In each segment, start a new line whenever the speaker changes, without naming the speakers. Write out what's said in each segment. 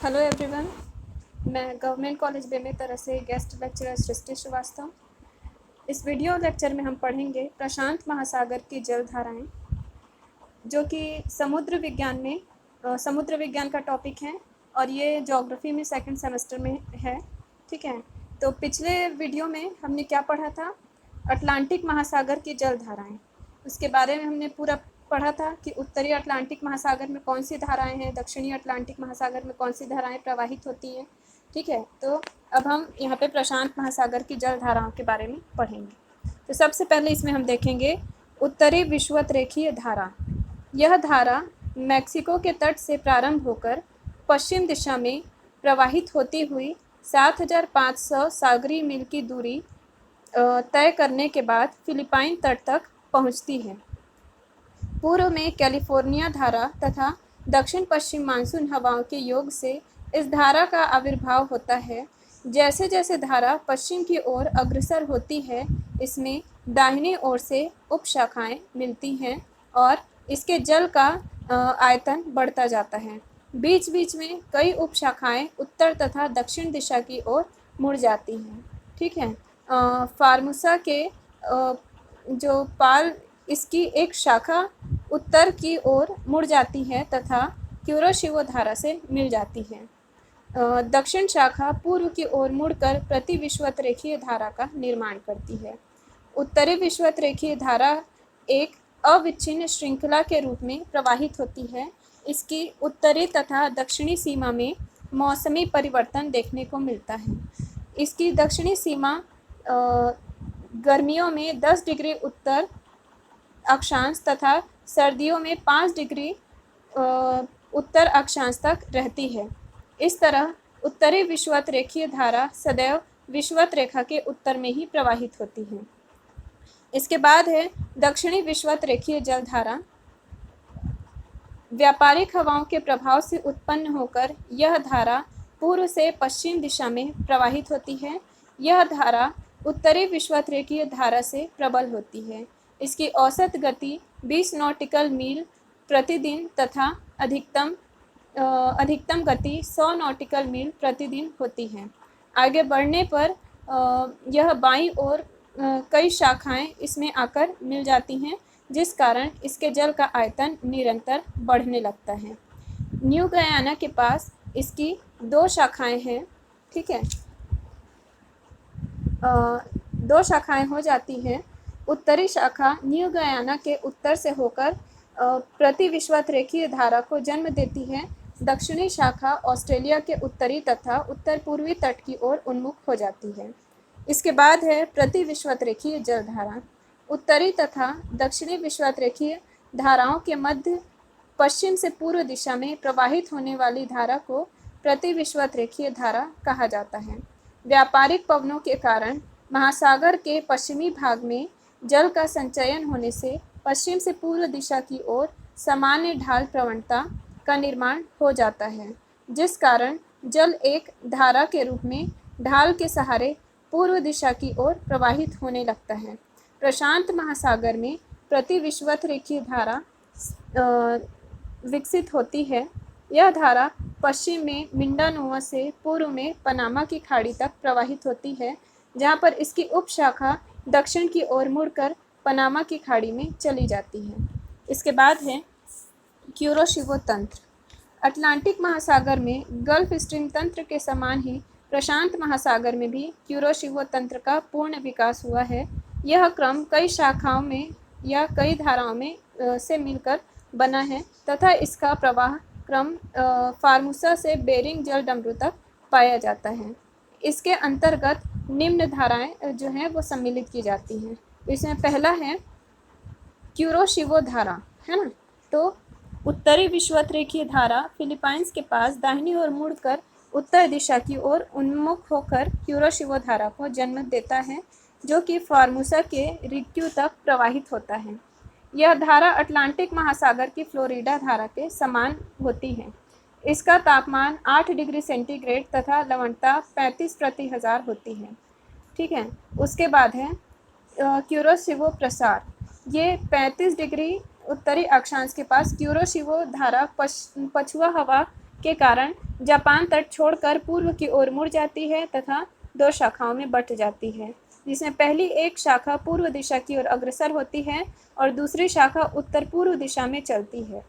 Hello everyone, मैं government college Bemetara से guest lecturer सृष्टि श्रीवास्तव। इस वीडियो लेक्चर में हम पढ़ेंगे प्रशांत महासागर की जलधाराएं, जो कि समुद्र विज्ञान का टॉपिक है और ये ज्योग्राफी में सेकंड सेमेस्टर में है। ठीक है, तो पिछले वीडियो में हमने क्या पढ़ा था? अटलांटिक महासागर की जलधाराएं, उसके बारे में हमने पूरा पढ़ा था कि उत्तरी अटलांटिक महासागर में कौन सी धाराएं हैं, दक्षिणी अटलांटिक महासागर में कौन सी धाराएं प्रवाहित होती हैं। ठीक है, तो अब हम यहाँ पे प्रशांत महासागर की जलधाराओं के बारे में पढ़ेंगे। तो सबसे पहले इसमें हम देखेंगे उत्तरी विषुवत-रेखीय धारा। यह धारा मैक्सिको के तट से प्रारंभ होकर पश्चिम दिशा में प्रवाहित होती हुई 7,500 सागरीय मील की दूरी तय करने के बाद फिलिपाइन तट तक पहुँचती है। पूर्व में कैलिफोर्निया धारा तथा दक्षिण पश्चिम मानसून हवाओं के योग से इस धारा का आविर्भाव होता है। जैसे जैसे धारा पश्चिम की ओर अग्रसर होती है, इसमें दाहिने ओर से उपशाखाएं मिलती हैं और इसके जल का आयतन बढ़ता जाता है। बीच बीच में कई उपशाखाएं उत्तर तथा दक्षिण दिशा की ओर मुड़ जाती हैं। ठीक है, फार्मूसा के जो पाल इसकी एक शाखा उत्तर की ओर मुड़ जाती है तथा क्यूरोशिवो धारा से मिल जाती है। दक्षिण शाखा पूर्व की ओर मुड़कर प्रति विषुवत-रेखीय धारा का निर्माण करती है। उत्तरी विषुवत-रेखीय धारा एक अविच्छिन्न श्रृंखला के रूप में प्रवाहित होती है। इसकी उत्तरी तथा दक्षिणी सीमा में मौसमी परिवर्तन देखने को मिलता है। इसकी दक्षिणी सीमा गर्मियों में 10 डिग्री उत्तर अक्षांश तथा सर्दियों में 5 डिग्री उत्तर अक्षांश तक रहती है। इस तरह उत्तरी विषुवत-रेखीय धारा सदैव विषुवत रेखा के उत्तर में ही प्रवाहित होती है। इसके बाद है दक्षिणी विषुवत-रेखीय जलधारा। व्यापारिक हवाओं के प्रभाव से उत्पन्न होकर यह धारा पूर्व से पश्चिम दिशा में प्रवाहित होती है। यह धारा उत्तरी विषुवत-रेखीय धारा से प्रबल होती है। इसकी औसत गति 20 नॉटिकल मील प्रतिदिन तथा अधिकतम गति 100 नॉटिकल मील प्रतिदिन होती है। आगे बढ़ने पर यह बाईं ओर कई शाखाएं इसमें आकर मिल जाती हैं, जिस कारण इसके जल का आयतन निरंतर बढ़ने लगता है। न्यू गयाना के पास इसकी 2 शाखाएं हैं। ठीक है, 2 शाखाएं हो जाती हैं। उत्तरी शाखा न्यू गयाना के उत्तर से होकर प्रति विषुवत-रेखीय धारा को जन्म देती है। दक्षिणी शाखा ऑस्ट्रेलिया के उत्तरी तथा उत्तर पूर्वी तट की ओर उन्मुख हो जाती है। इसके बाद है प्रति विषुवत-रेखीय जलधारा। उत्तरी तथा दक्षिणी विषुवत-रेखीय धाराओं के मध्य पश्चिम से पूर्व दिशा में प्रवाहित होने वाली धारा को प्रति विषुवत-रेखीय धारा कहा जाता है। व्यापारिक पवनों के कारण महासागर के पश्चिमी भाग में जल का संचयन होने से पश्चिम से पूर्व दिशा की ओर सामान्य ढाल प्रवणता का निर्माण हो जाता है, जिस कारण जल एक धारा के रूप में ढाल के सहारे पूर्व दिशा की ओर प्रवाहित होने लगता है। प्रशांत महासागर में प्रति विषुवत-रेखीय धारा विकसित होती है। यह धारा पश्चिम में मिंडानोआ से पूर्व में पनामा की खाड़ी तक प्रवाहित होती है, जहाँ पर इसकी उपशाखा दक्षिण की ओर मुड़कर पनामा की खाड़ी में चली जाती है। इसके बाद है क्यूरोशिवो तंत्र। अटलांटिक महासागर में गल्फ स्ट्रीम तंत्र के समान ही प्रशांत महासागर में भी क्यूरोशिवो तंत्र का पूर्ण विकास हुआ है। यह क्रम कई शाखाओं में या कई धाराओं में से मिलकर बना है तथा इसका प्रवाह क्रम फार्मूसा से बेरिंग जलडमरू तक पाया जाता है। इसके अंतर्गत निम्न धाराएं जो हैं वो सम्मिलित की जाती हैं। इसमें पहला है क्यूरोशिवो धारा, है ना। तो उत्तरी विषुवत-रेखीय धारा फिलीपाइंस के पास दाहिनी ओर मुड़कर उत्तर दिशा की ओर उन्मुख होकर क्यूरोशिवो धारा को जन्म देता है, जो कि फार्मूसा के रिक्यू तक प्रवाहित होता है। यह धारा अटलांटिक महासागर की फ्लोरिडा धारा के समान होती है। इसका तापमान 8 डिग्री सेंटीग्रेड तथा लवणता 35 प्रति हजार होती है। ठीक है, उसके बाद है क्यूरोशिवो प्रसार। ये 35 डिग्री उत्तरी अक्षांश के पास क्यूरोशिवो धारा पछुआ हवा के कारण जापान तट छोड़कर पूर्व की ओर मुड़ जाती है तथा दो शाखाओं में बंट जाती है, जिसमें पहली एक शाखा पूर्व दिशा की ओर अग्रसर होती है और दूसरी शाखा उत्तर पूर्व दिशा में चलती है।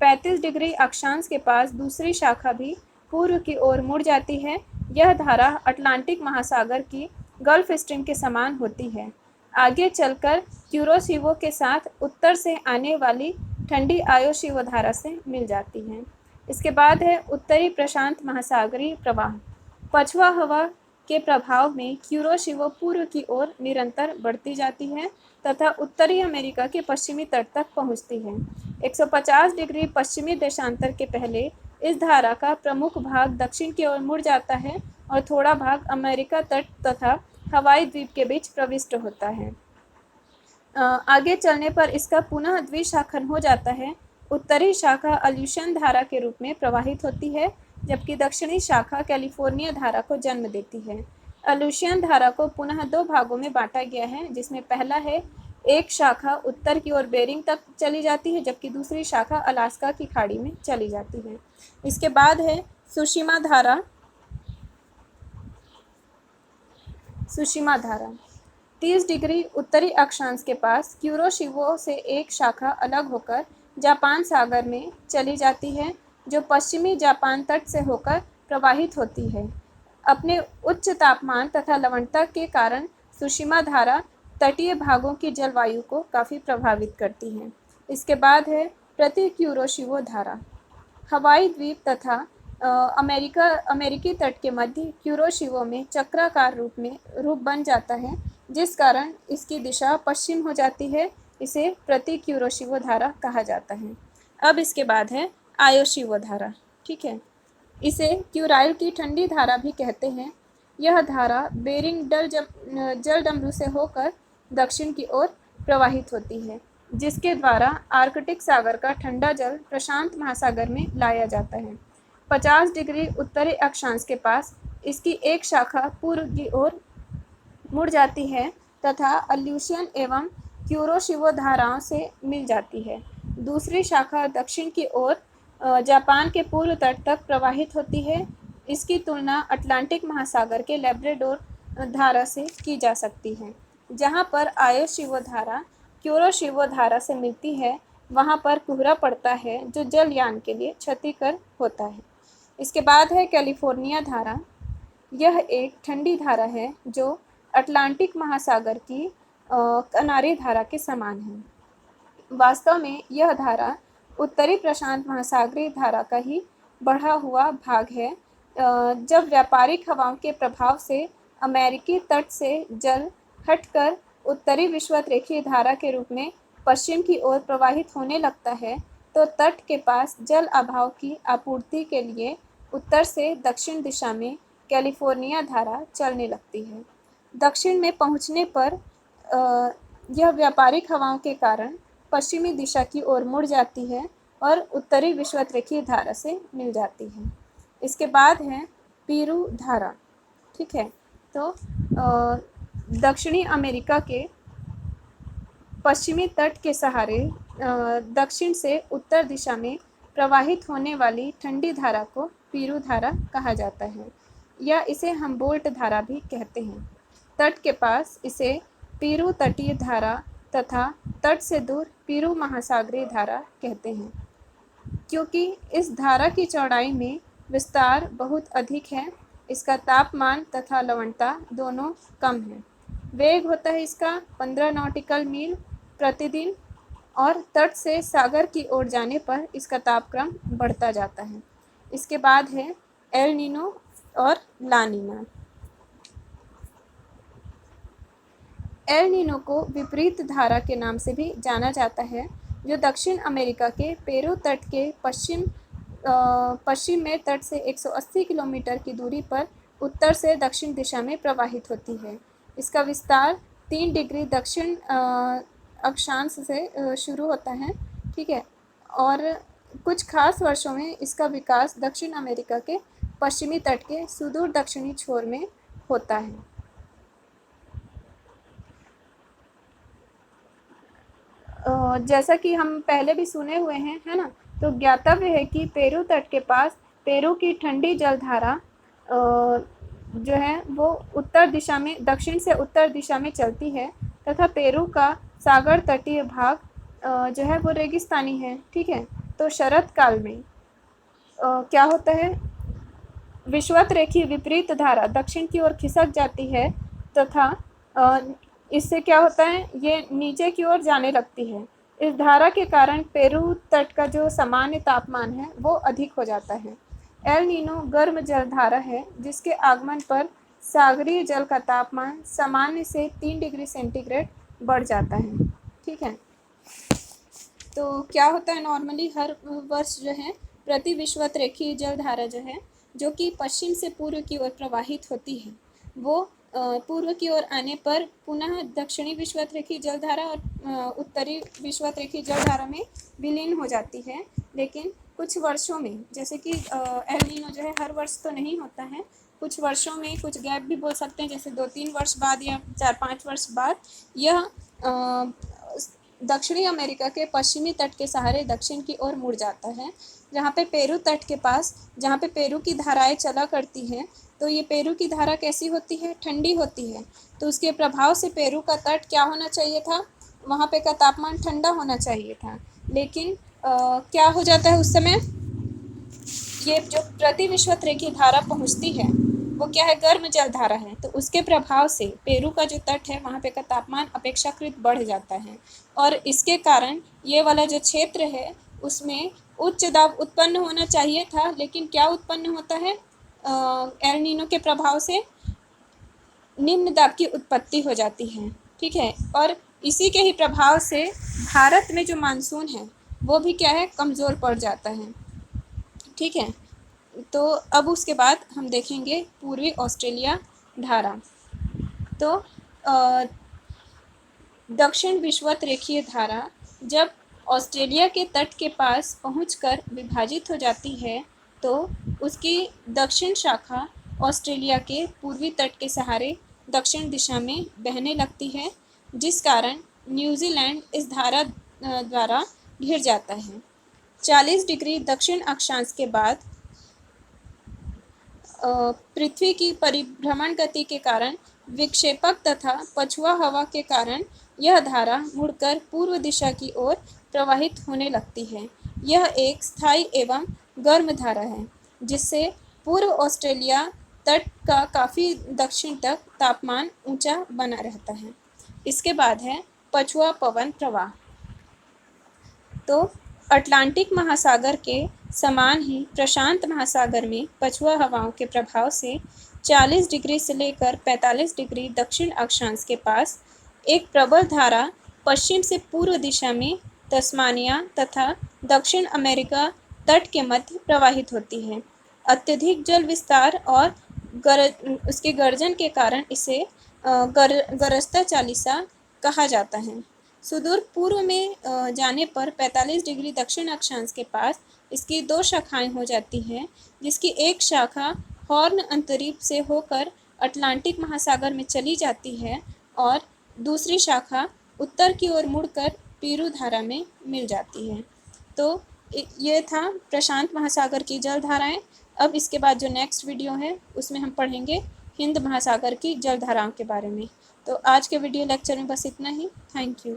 35 डिग्री अक्षांश के पास दूसरी शाखा भी पूर्व की ओर मुड़ जाती है। यह धारा अटलांटिक महासागर की गल्फ स्ट्रीम के समान होती है। आगे चलकर क्यूरोशिवो के साथ उत्तर से आने वाली ठंडी आयोशिवो धारा से मिल जाती है। इसके बाद है उत्तरी प्रशांत महासागरीय प्रवाह। पछुआ हवा के प्रभाव में क्यूरोशिवो पूर्व की ओर निरंतर बढ़ती जाती है तथा उत्तरी अमेरिका के पश्चिमी तट तक पहुंचती है। 150 डिग्री पश्चिमी देशांतर के पहले इस धारा का प्रमुख भाग दक्षिण की ओर मुड़ जाता है और थोड़ा भाग अमेरिका तट तथा हवाई द्वीप के बीच प्रविष्ट होता है। आगे चलने पर इसका पुनः द्विशाखन हो जाता है। उत्तरी शाखा अल्यूशन धारा के रूप में प्रवाहित होती है, जबकि दक्षिणी शाखा कैलिफोर्निया धारा को जन्म देती है। अल्यूशियन धारा को पुनः दो भागों में बांटा गया है, जिसमें पहला है एक शाखा उत्तर की ओर बेरिंग तक चली जाती है, जबकि दूसरी शाखा अलास्का की खाड़ी में चली जाती है। इसके बाद है सुशिमा धारा। सुशिमा धारा 30 डिग्री उत्तरी अक्षांश के पास क्यूरोशिवो से एक शाखा अलग होकर जापान सागर में चली जाती है, जो पश्चिमी जापान तट से होकर प्रवाहित होती है। अपने उच्च तापमान तथा लवणता के कारण सुशिमा धारा तटीय भागों की जलवायु को काफ़ी प्रभावित करती है। इसके बाद है प्रति क्यूरोशिवो धारा। हवाई द्वीप तथा अमेरिकी तट के मध्य क्यूरोशिवो में चक्राकार रूप बन जाता है, जिस कारण इसकी दिशा पश्चिम हो जाती है। इसे प्रति क्यूरोशिवो धारा कहा जाता है। अब इसके बाद है आयोशिवो धारा। ठीक है, इसे क्यूराइल की ठंडी धारा भी कहते हैं। यह धारा बेरिंग जलडमरू से होकर दक्षिण की ओर प्रवाहित होती है, जिसके द्वारा आर्कटिक सागर का ठंडा जल प्रशांत महासागर में लाया जाता है। 50 डिग्री उत्तरी अक्षांश के पास इसकी एक शाखा पूर्व की ओर मुड़ जाती है तथा अल्यूशियन एवं क्यूरोशिवो धाराओं से मिल जाती है। दूसरी शाखा दक्षिण की ओर जापान के पूर्व तट तक प्रवाहित होती है। इसकी तुलना अटलांटिक महासागर के लैब्राडोर धारा से की जा सकती है। जहाँ पर आयोशिवो धारा क्यूरोशिवो धारा से मिलती है, वहाँ पर कोहरा पड़ता है, जो जलयान के लिए क्षतिकर होता है। इसके बाद है कैलिफोर्निया धारा। यह एक ठंडी धारा है जो अटलांटिक महासागर की किनारी धारा के समान है। वास्तव में यह धारा उत्तरी प्रशांत महासागरीय धारा का ही बढ़ा हुआ भाग है। जब व्यापारिक हवाओं के प्रभाव से अमेरिकी तट से जल हटकर उत्तरी विषुवतरेखीय धारा के रूप में पश्चिम की ओर प्रवाहित होने लगता है, तो तट के पास जल अभाव की आपूर्ति के लिए उत्तर से दक्षिण दिशा में कैलिफोर्निया धारा चलने लगती है। दक्षिण में पहुंचने पर यह व्यापारिक हवाओं के कारण पश्चिमी दिशा की ओर मुड़ जाती है और उत्तरी विषुवतरेखीय धारा से मिल जाती है। इसके बाद है पीरू धारा। ठीक है, तो दक्षिणी अमेरिका के पश्चिमी तट के सहारे दक्षिण से उत्तर दिशा में प्रवाहित होने वाली ठंडी धारा को पीरू धारा कहा जाता है, या इसे हम्बोल्ट धारा भी कहते हैं। तट के पास इसे पीरू तटीय धारा तथा तट से दूर पीरू महासागरीय धारा कहते हैं, क्योंकि इस धारा की चौड़ाई में विस्तार बहुत अधिक है। इसका तापमान तथा लवणता दोनों कम है। वेग होता है इसका 15 नॉटिकल मील प्रतिदिन और तट से सागर की ओर जाने पर इसका तापक्रम बढ़ता जाता है। इसके बाद है एल नीनो और ला नीना। एल नीनो को विपरीत धारा के नाम से भी जाना जाता है, जो दक्षिण अमेरिका के पेरू तट के पश्चिम में तट से 180 किलोमीटर की दूरी पर उत्तर से दक्षिण दिशा में प्रवाहित होती है। इसका विस्तार 3 डिग्री दक्षिण अक्षांश से शुरू होता है। ठीक है, और कुछ खास वर्षों में इसका विकास दक्षिण अमेरिका के पश्चिमी तट के सुदूर दक्षिणी छोर में होता है। जैसा कि हम पहले भी सुने हुए हैं, है ना, तो ज्ञातव्य है कि पेरू तट के पास पेरू की ठंडी जलधारा जो है वो उत्तर दिशा में, दक्षिण से उत्तर दिशा में चलती है तथा पेरू का सागर तटीय भाग जो है वो रेगिस्तानी है। ठीक है, तो शरद काल में क्या होता है, विषुवत रेखीय विपरीत धारा दक्षिण की ओर खिसक जाती है तथा इससे क्या होता है, ये नीचे की ओर जाने लगती है। इस धारा के कारण पेरू तट का जो सामान्य तापमान है वो अधिक हो जाता है। एल नीनो गर्म जलधारा है जिसके आगमन पर सागरीय जल का तापमान सामान्य से 3 डिग्री सेंटीग्रेड बढ़ जाता है। ठीक है, तो क्या होता है, नॉर्मली हर वर्ष जो है प्रति विषुवत रेखीय जलधारा जो है, जो कि पश्चिम से पूर्व की ओर प्रवाहित होती है, वो पूर्व की ओर आने पर पुनः दक्षिणी विषुवत रेखीय जलधारा और उत्तरी विषुवत रेखीय जलधारा में विलीन हो जाती है। लेकिन कुछ वर्षों में, जैसे कि एल नीनो जो है हर वर्ष तो नहीं होता है, कुछ वर्षों में, कुछ गैप भी बोल सकते हैं, जैसे 2-3 वर्ष बाद या 4-5 वर्ष बाद यह दक्षिणी अमेरिका के पश्चिमी तट के सहारे दक्षिण की ओर मुड़ जाता है, जहाँ पे पेरू तट के पास, जहाँ पे पेरू की धाराएं चला करती हैं, तो ये पेरू की धारा कैसी होती है, ठंडी होती है। तो उसके प्रभाव से पेरू का तट क्या होना चाहिए था, वहाँ पे का तापमान ठंडा होना चाहिए था। लेकिन क्या हो जाता है उस समय, ये जो प्रति विषुवत रेखीय धारा पहुँचती है वो क्या है, गर्म जल धारा है, तो उसके प्रभाव से पेरू का जो तट है वहाँ पे का तापमान अपेक्षाकृत बढ़ जाता है और इसके कारण ये वाला जो क्षेत्र है उसमें उच्च दाब उत्पन्न होना चाहिए था, लेकिन क्या उत्पन्न होता है, एल नीनो के प्रभाव से निम्न दाब की उत्पत्ति हो जाती है। ठीक है, और इसी के ही प्रभाव से भारत में जो मानसून है वो भी क्या है, कमज़ोर पड़ जाता है। ठीक है, तो अब उसके बाद हम देखेंगे पूर्वी ऑस्ट्रेलिया धारा। तो दक्षिण विषुवत रेखीय धारा जब ऑस्ट्रेलिया के तट के पास पहुंचकर विभाजित हो जाती है तो उसकी दक्षिण शाखा ऑस्ट्रेलिया के पूर्वी तट के सहारे दक्षिण दिशा में बहने लगती है, जिस कारण न्यूजीलैंड इस धारा द्वारा घिर जाता है। 40 डिग्री दक्षिण अक्षांश के बाद पृथ्वी की परिभ्रमण गति के कारण विक्षेपक तथा पछुआ हवा के कारण यह धारा मुड़कर पूर्व दिशा की ओर प्रवाहित होने लगती है। यह एक स्थायी एवं गर्म धारा है जिससे पूर्व ऑस्ट्रेलिया तट का काफ़ी दक्षिण तक तापमान ऊंचा बना रहता है। इसके बाद है पछुआ पवन प्रवाह। तो अटलांटिक महासागर के समान ही प्रशांत महासागर में पछुआ हवाओं के प्रभाव से 40 डिग्री से लेकर 45 डिग्री दक्षिण अक्षांश के पास एक प्रबल धारा पश्चिम से पूर्व दिशा में तस्मानिया तथा दक्षिण अमेरिका तट के मध्य प्रवाहित होती है। अत्यधिक जल विस्तार और उसके गर्जन के कारण इसे गरजता चालीसा कहा जाता है। सुदूर पूर्व में जाने पर 45 डिग्री दक्षिण अक्षांश के पास इसकी 2 शाखाएं हो जाती हैं, जिसकी एक शाखा हॉर्न अंतरीप से होकर अटलांटिक महासागर में चली जाती है और दूसरी शाखा उत्तर की ओर मुड़कर पेरू धारा में मिल जाती है। तो ये था प्रशांत महासागर की जल धाराएं। अब इसके बाद जो नेक्स्ट वीडियो है उसमें हम पढ़ेंगे हिंद महासागर की जल धाराओं के बारे में। तो आज के वीडियो लेक्चर में बस इतना ही। Thank you.